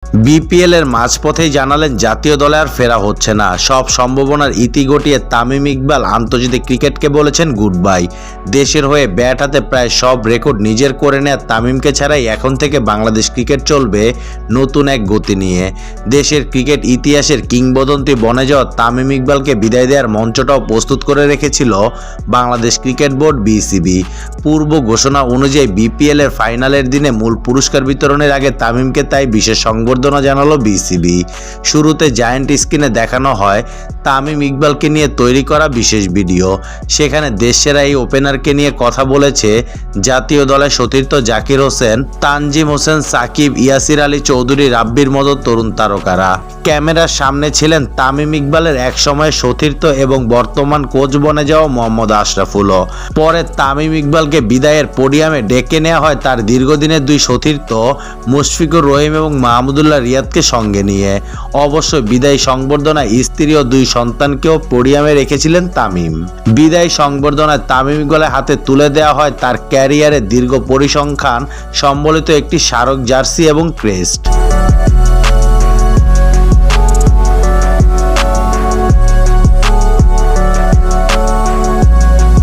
BPL এর মাঝপথেই জানালেন জাতীয় দলে আর ফেরা হচ্ছে না। সব সম্ভাবনার ইতি ঘটিয়ে তামিম ইকবাল আন্তর্জাতিক ক্রিকেটকে বলেছেন গুড বাই। দেশের হয়ে ব্যাট হাতে প্রায় সব রেকর্ড নিজের করে নেয়া তামিমকে ছাড়াই এখন থেকে বাংলাদেশ ক্রিকেট চলবে নতুন এক গতি নিয়ে। দেশের ক্রিকেট ইতিহাসের কিংবদন্তি বনে যাওয়া তামিম ইকবালকে বিদায় দেওয়ার মঞ্চটাও প্রস্তুত করে রেখেছিল বাংলাদেশ ক্রিকেট বোর্ড বিসিবি। পূর্ব ঘোষণা অনুযায়ী বিপিএল এর ফাইনালের দিনে মূল পুরস্কার বিতরণের আগে তামিমকে তাই বিশেষ সংবর্ধনা জানালো বিসিবি। শুরুতে জায়ান্ট স্ক্রিনে দেখানো হয় তামিম ইকবালকে নিয়ে তৈরি করা বিশেষ ভিডিও। সেখানে দেশসেরা এই ওপেনারকে নিয়ে কথা বলেছে জাতীয় দলের সতীর্থ জাকির হোসেন, তানজিম হোসেন, সাকিব, ইয়াসির আলী চৌধুরী, রাব্বির মতো তরুণ তারকারা। ক্যামেরার সামনে ছিলেন তামিম ইকবালের একসময় সতীর্থ এবং বর্তমান কোচ বনে যাওয়া মোহাম্মদ আশরাফুলও। পরে তামিম ইকবালকে বিদায়ের পোডিয়ামে ডেকে নেওয়া হয় তার দীর্ঘদিনের দুই সতীর্থ মুশফিকুর রহিম এবং মাহমুদুল্লাহ রিয়াদকে সঙ্গে নিয়ে। অবশ্য বিদায় সংবর্ধনায় স্ত্রী ও দুই সন্তানকেও পোডিয়ামে রেখেছিলেন তামিম। বিদায় সংবর্ধনায় তামিম ইকবালের হাতে তুলে দেওয়া হয় তার ক্যারিয়ারের দীর্ঘ পরিসংখ্যান সম্বলিত একটি স্মারক জার্সি এবং ক্রেস্ট।